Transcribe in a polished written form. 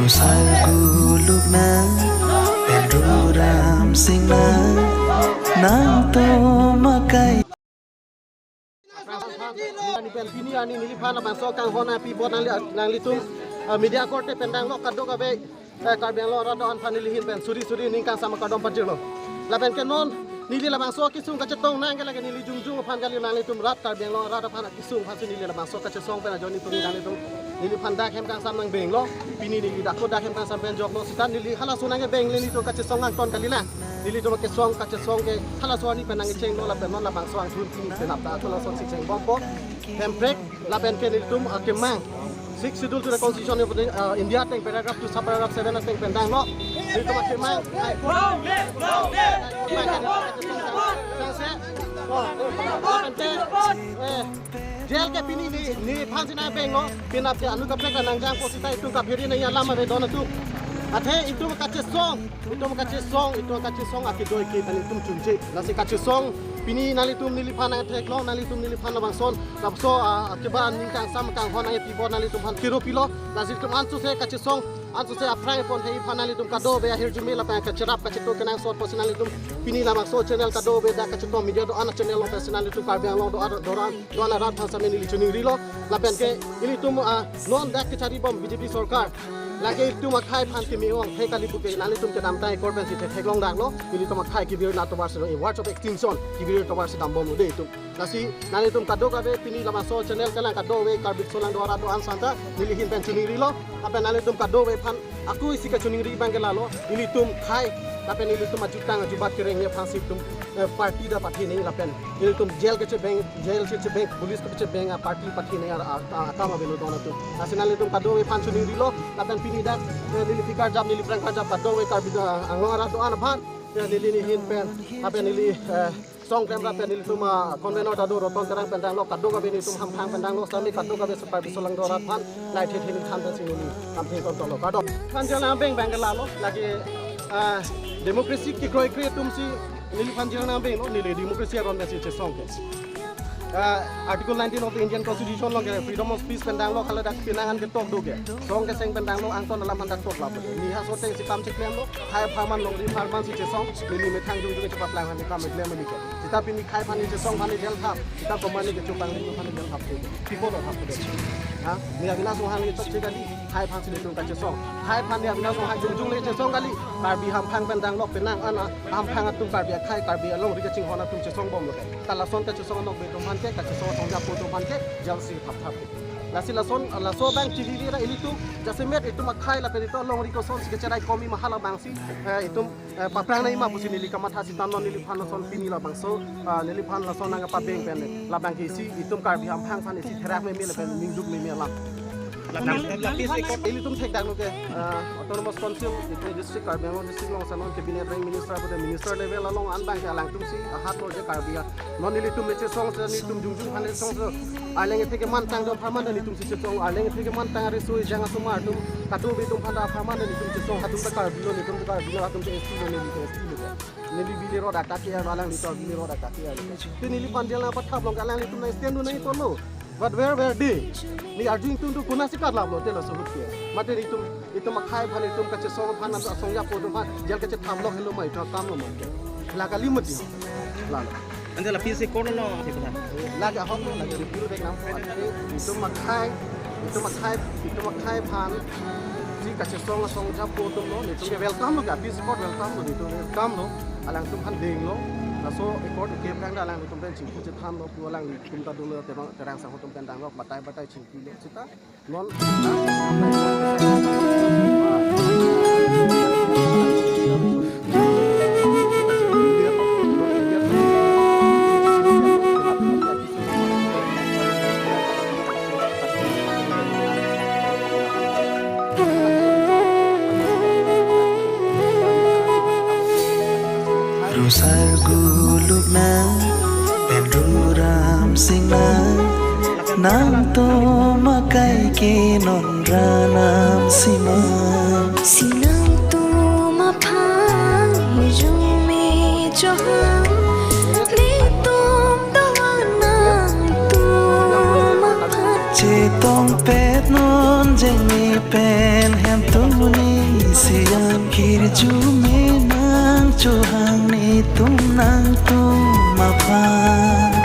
Rusal gulub na Penduram sing na Nang to makai Ni pen pini ani niliphan abang so kang hona pi bot nang litung media court pendang lo kadok abe karbeng lo rado an panilihin pen suri ning kang sama kadom pajelo la pen kenon nili labang so kisung kacetong nang lagi nili jungjung phan kali nang litum rat karbeng lo rado phan kisung phasu nili labang so kacetong pen ajoni tung nang litung nili phan dak hem kang sam nang beng lo pini nili dak ko dak hem kang sam pen jok lo sitan nili hala sunang ke beng nili to kacetong ngang ton kali na nili to ke song kacetong ke hala so ni pen nang cheng lo la pen non labang so ang thun pini pen apta to lo so cheng bom po template la pen ke nili tum akemang 6 schedule to the constitution of India teng paragraph 2 subparagraph 7 teng pendang lo nili to akemang jail ke pini ni phan sina beng lo pinap ke anu kapek nang jang posita itu kapiri na ya lama be dona tu athe itu kache song akidoi ke tani tum chunje nasi kache song pini nalitum niliphan athe klong nalitum niliphan bangson lapso akiba ningkang sam kang hona e pibo nalitum phan kiro pilo nasi tum ansu se kache song ansu se afrai pon hei phanalitum kado be ahir jumela pa kacharap kache to kenang sort personalitum pini lamang so channel kado be da kache to media do ana channel lo personalitum karbeng lo do ana rat phasa me nili chuning rilo lapen ke ilitum non dak ke chari bom BJP sarkar lagi itu makai phan ke miong hei kali buke nalitum ke dam tai korban si theklong dak lo ilitum makai ki bir na to bar se watch of extinction ki bir to bar se dam bom de itu nasi nalitum kado ka be pini lamang so channel kala kado be karbit solang do ara do an santa nilihin pen chuning rilo apa nalitum kado be phan aku isi ka chuning ri bangela lo ilitum khai lapen ilitum ajutang ajubat kereng ye phan situm parti da parti nei lapen ilitum jail ke bank police ke bank parti parti nei atama belo dona tu nasional ilitum kado be phan chuning rilo lapen pini da nili fikar jam nili prang jam kado be karbida angora do an phan nili ni hin pen apa nili song kamera pen ilitum konvenor da do roton terang pendang lo kado ka be ilitum ham phang pendang lo sami kado ka be super bisolang do rat phan lai the thing tham sing ni am thing kon lo kado phan jala bank bangela lo lagi demokrasi ki kroi kre tum si nili phan jala bank lo nili demokrasi aron message che song ke article 19 of the Indian Constitution lo freedom of speech pendang lo kala dak pinangan ke tok do ge song ke seng pendang lo angton dalam handak tok la ni ha so teng si kam chiklem lo khai phaman lo ri pharman si che song nili me thang jung ke chapa plang han kam klem ni ke kita pini khai phan ni che song phan ni jel thap kita komani ke chupang ni phan ni jel thap ke people lo thap ke ha ni abina so han ni tok che kali khai phan si ni tung ka che song khai phan ni abina so han jung le che song kali kar bi ham phang pendang lo penang ana ham phang atung kar bi khai kar bi long ri ke ching hona tung che song bom lo kala son ka che song nok be to man ke ka che song song ja po to man ke jal si thap thap lasi la so bang chili ra ilitu jasemet itu makai la perito long ri ko son si ke charai komi mahala bangsi itu paprang nai ma pusi nili kamat hasi tanon nili phan son pini la bangso nili phan la son nga pa beng pen la bang ki si itum kar bi ham phang phan si therak me me la pen ming duk me me la ilitum thek dang ke autonomous council itu district karbeng district long sanon cabinet rank minister pada minister level la long an bang ke alang tum si hat lo je karbia non ilitum leche song sa ni tum jungjung phan song so aleng theke man tang do pharman ni tum si song aleng theke man tang re soi janga sumar tum kadu bi tum phanda pharman ni tum si song hatum ta kar bilo ni tum kar bilo hatum te esti lo ni nili bili ro data ke alang ni to bili ro data ke tu nili pandel na pathap long alang ni tum na stand nai to lo but where day ni arjing tum tu kuna sikar la lo tela so hutke mate ni tum makhai phan tum ka che song phan na song ya po tum phan jel ka che tham lo hello mai to kam lo mai la kali mati la anda la pisi kono no lagi ahok lo lagi review dek nam itu makai phan si kache song jap po tum lo ni tum ke welcome lo ga peace court welcome lo ni tum welcome lo alang tum phan ding lo la so ekor ke prang da alang tum pen ching pu che tham lo pu alang tum ta dulu te terang sa tum pen dang lo batai ching pi lo sita non Rusal gulub na Penduram sing na Nang to makai kinon ranam simam Sinang tu mapang Hijumi johang Litum dawanang tu mapang Che tong pet non jeng mi pen hem tu ni chú mê nang cho hàng này tum nang tum mà pha